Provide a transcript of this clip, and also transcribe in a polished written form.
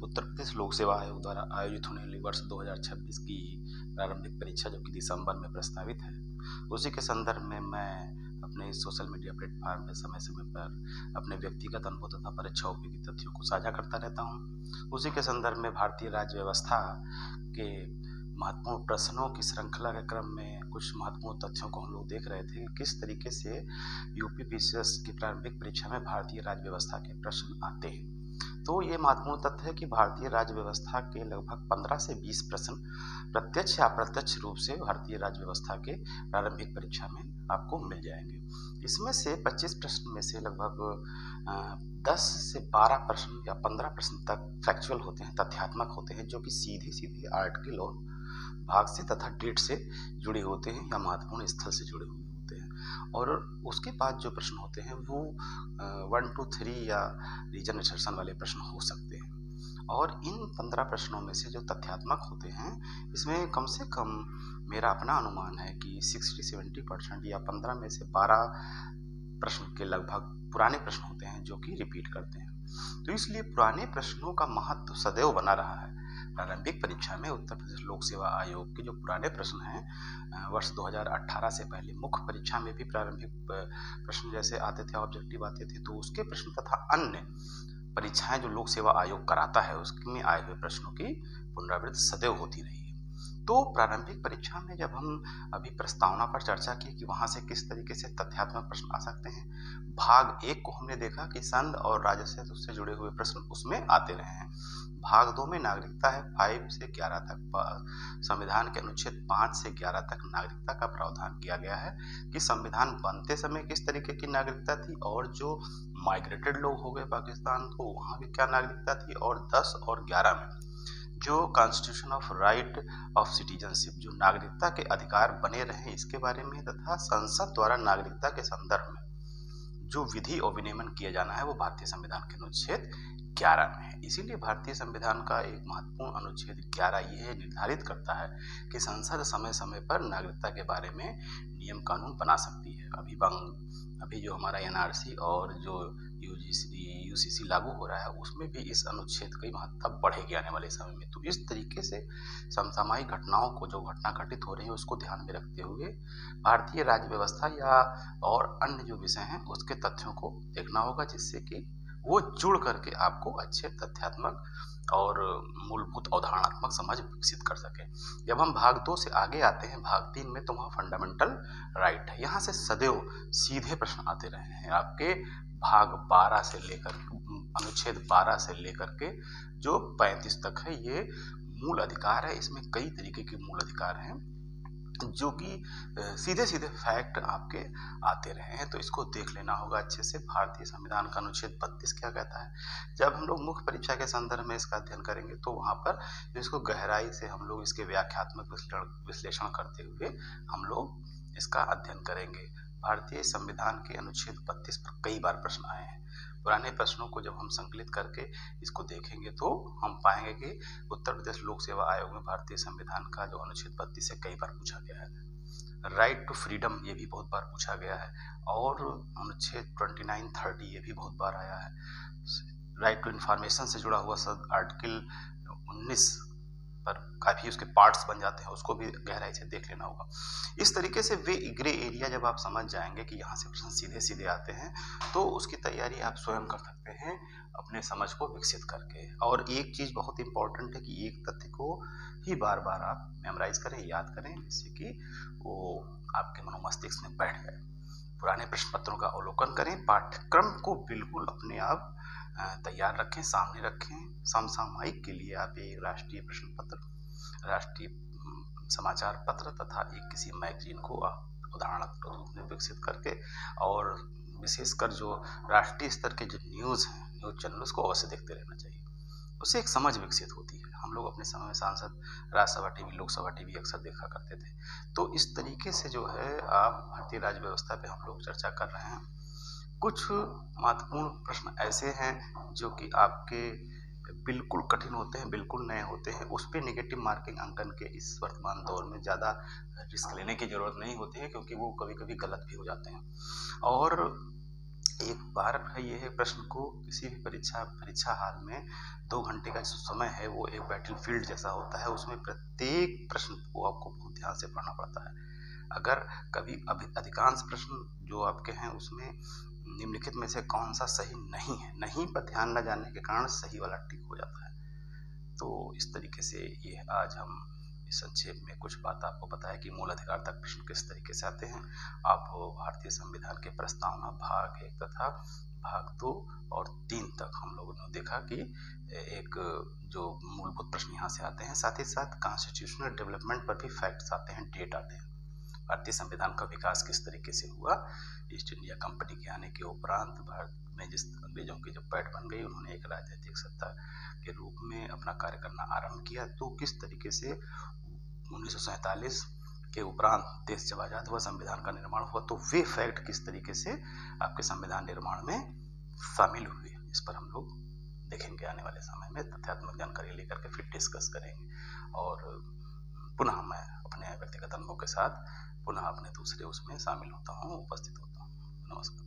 उत्तर प्रदेश लोक सेवा आयोग द्वारा आयोजित होने वाली वर्ष 2026 की प्रारंभिक परीक्षा जो कि दिसंबर में प्रस्तावित है, उसी के संदर्भ में मैं अपने इस सोशल मीडिया प्लेटफॉर्म पे समय समय पर अपने व्यक्तिगत अनुभव तथा परीक्षा उपयोगी तथ्यों को साझा करता रहता हूँ। उसी के संदर्भ में भारतीय राज्य व्यवस्था के महत्वपूर्ण प्रश्नों की श्रृंखला के क्रम में कुछ महत्वपूर्ण तथ्यों को हम लोग देख रहे थे कि किस तरीके से यूपी पीसीएस की प्रारंभिक परीक्षा में भारतीय राज्य व्यवस्था के प्रश्न आते हैं। तो ये महत्वपूर्ण तथ्य है कि भारतीय राज्य व्यवस्था के लगभग 15 से 20 प्रश्न प्रत्यक्ष या अप्रत्यक्ष रूप से भारतीय राज्य व्यवस्था के प्रारंभिक परीक्षा में आपको मिल जाएंगे। इसमें से 25 प्रश्न में से लगभग 10 से 12 प्रश्न या 15 प्रश्न तक फैक्चुअल होते हैं, तथ्यात्मक होते हैं, जो कि सीधे सीधे आर्टिकल और भाग से तथा डेट से जुड़े होते हैं या महत्वपूर्ण स्थल से जुड़े हुए होते हैं। और उसके बाद जो प्रश्न होते हैं वो 1, 2, 3 या रीजन इंसर्शन वाले प्रश्न हो सकते हैं। और इन 15 प्रश्नों में से जो तथ्यात्मक होते हैं, इसमें कम से कम मेरा अपना अनुमान है कि 60-70% या 15 में से 12 प्रश्न के लगभग पुराने प्रश्न होते हैं जो कि रिपीट करते हैं। तो इसलिए पुराने प्रश्नों का महत्व सदैव बना रहा है। प्रारंभिक परीक्षा में उत्तर प्रदेश लोक सेवा आयोग के जो पुराने प्रश्न हैं, वर्ष 2018 से पहले मुख्य परीक्षा में भी प्रारंभिक प्रश्न जैसे आते थे, ऑब्जेक्टिव आते थे, तो उसके प्रश्न तथा अन्य परीक्षाएं जो लोक सेवा आयोग कराता है उसमें आए हुए प्रश्नों की पुनरावृत्ति सदैव होती रही है। तो प्रारंभिक परीक्षा में जब हम अभी प्रस्तावना पर चर्चा की कि वहां से किस तरीके से तथ्यात्मक प्रश्न आ सकते हैं, भाग 1 को हमने देखा कि संघ और राज्य से जुड़े हुए प्रश्न उसमें आते रहे हैं। भाग 2 में नागरिकता है, 5 से 11 तक संविधान के अनुच्छेद 5 से 11 तक नागरिकता का प्रावधान किया गया है कि संविधान बनते समय किस तरीके की नागरिकता थी और जो माइग्रेटेड लोग हो गए पाकिस्तान तो वहाँ की क्या नागरिकता थी। और 10 और 11 में जो constitution of right of citizenship, जो नागरिकता के अधिकार बने रहे इसके बारे में, तथा संसद द्वारा नागरिकता के संदर्भ में जो विधि और विनियमन किया जाना है वो भारतीय संविधान के अनुच्छेद 11 में है। इसीलिए भारतीय संविधान का एक महत्वपूर्ण अनुच्छेद 11 ये निर्धारित करता है कि संसद समय समय पर नागरिकता के बारे में नियम कानून बना सकती है। अभी जो हमारा एनआरसी और जो यूसीसी लागू हो रहा है उसमें भी इस अनुच्छेद की महत्ता बढ़ेगी आने वाले समय में। तो इस तरीके से समसामयिक घटनाओं को, जो घटना घटित हो रही है उसको ध्यान में रखते हुए भारतीय राज्य व्यवस्था या और अन्य जो विषय हैं उसके तथ्यों को देखना होगा, जिससे कि वो जुड़ करके आपको अच्छे तथ्यात्मक और मूलभूत अवधारणात्मक समझ विकसित कर सके। जब हम भाग 2 से आगे आते हैं, भाग 3 में, तो वहाँ फंडामेंटल राइट है। यहाँ से सदैव सीधे प्रश्न आते रहे हैं आपके भाग 12 से लेकर अनुच्छेद 12 से लेकर के जो 35 तक है, ये मूल अधिकार है। इसमें कई तरीके के मूल अधिकार हैं जो कि सीधे सीधे फैक्ट आपके आते रहे हैं, तो इसको देख लेना होगा अच्छे से। भारतीय संविधान का अनुच्छेद 32 क्या कहता है। जब हम लोग मुख्य परीक्षा के संदर्भ में इसका अध्ययन करेंगे तो वहाँ पर इसको गहराई से हम लोग इसके व्याख्यात्मक विश्लेषण करते हुए हम लोग इसका अध्ययन करेंगे। भारतीय संविधान के अनुच्छेद 32 पर कई बार प्रश्न आए हैं। पुराने प्रश्नों को जब हम संकलित करके इसको देखेंगे तो हम पाएंगे कि उत्तर प्रदेश लोक सेवा आयोग में भारतीय संविधान का जो अनुच्छेद 32 से कई बार पूछा गया है। राइट टू फ्रीडम ये भी बहुत बार पूछा गया है और अनुच्छेद 29-30 ये भी बहुत बार आया है। राइट टू इन्फॉर्मेशन से जुड़ा हुआ सब आर्टिकल 19 पर काफ़ी उसके पार्ट्स बन जाते हैं, उसको भी गहराई से देख लेना होगा। इस तरीके से वे ग्रे एरिया जब आप समझ जाएंगे कि यहाँ से प्रश्न सीधे सीधे आते हैं तो उसकी तैयारी आप स्वयं कर सकते हैं अपने समझ को विकसित करके। और एक चीज़ बहुत इंपॉर्टेंट है कि एक तथ्य को ही बार बार आप मेमोराइज करें, याद करें, जिससे कि वो आपके मनोमस्तिष्क में बैठ जाए। पुराने प्रश्न पत्रों का अवलोकन करें, पाठ्यक्रम को बिल्कुल अपने आप तैयार रखें, सामने रखें। समसामयिक के लिए आप एक राष्ट्रीय प्रश्न पत्र, राष्ट्रीय समाचार पत्र तथा एक किसी मैगजीन को आप उदाहरणात्मक रूप में विकसित करके, और विशेषकर जो राष्ट्रीय स्तर के जो न्यूज़ हैं, न्यूज़ चैनल, उसको अवश्य देखते रहना चाहिए। उससे एक समझ विकसित होती है। हम लोग अपने समय में सांसद, राज्यसभा टीवी, लोकसभा टीवी अक्सर देखा करते थे। तो इस तरीके से जो है आप भारतीय राज्य व्यवस्था पे हम लोग चर्चा कर रहे हैं। कुछ महत्वपूर्ण प्रश्न ऐसे हैं जो कि आपके बिल्कुल कठिन होते हैं, बिल्कुल नए होते हैं, उस पर नेगेटिव मार्किंग अंकन के इस वर्तमान दौर में ज़्यादा रिस्क लेने की ज़रूरत नहीं होती है, क्योंकि वो कभी कभी गलत भी हो जाते हैं। और एक बार ये प्रश्न को किसी भी परीक्षा हाल में 2 घंटे का जो समय है वो एक बैटलफील्ड जैसा होता है। उसमें प्रत्येक प्रश्न को आपको बहुत ध्यान से पढ़ना पड़ता है। अगर कभी अधिकांश प्रश्न जो आपके हैं उसमें निम्नलिखित में से कौन सा सही नहीं है, नहीं पर ध्यान न जाने के कारण सही वाला टिक हो जाता है। तो इस तरीके से ये आज हम संक्षेप में कुछ बात आपको बताया कि मूल अधिकार तक प्रश्न किस तरीके से आते हैं। आप भारतीय संविधान के प्रस्तावना भाग 1 तथा भाग 2 और 3 तक हम लोगों ने देखा कि एक जो मूलभूत प्रश्न यहाँ से आते हैं, साथ ही साथ कॉन्स्टिट्यूशनल डेवलपमेंट पर भी फैक्ट्स आते हैं, डेट आते हैं। भारतीय संविधान का विकास किस तरीके से हुआ, ईस्ट इंडिया कंपनी के आने के उपरांत भारत में जिस अंग्रेजों की जो पैठ बन गई, उन्होंने एक राजनीतिक सत्ता के रूप में अपना कार्य करना आरंभ किया। तो किस तरीके से 1947 के उपरांत देश जब आज़ाद हुआ, संविधान का निर्माण हुआ, तो वे फैक्ट किस तरीके से आपके संविधान निर्माण में शामिल हुए, इस पर हम लोग देखेंगे आने वाले समय में। तथ्यात्मक जानकारी लेकर के फिर डिस्कस करेंगे और पुनः मैं अपने व्यक्तिगत अनुभव के साथ पुनः अपने दूसरे उसमें शामिल होता हूँ, उपस्थित होता हूँ। नमस्कार।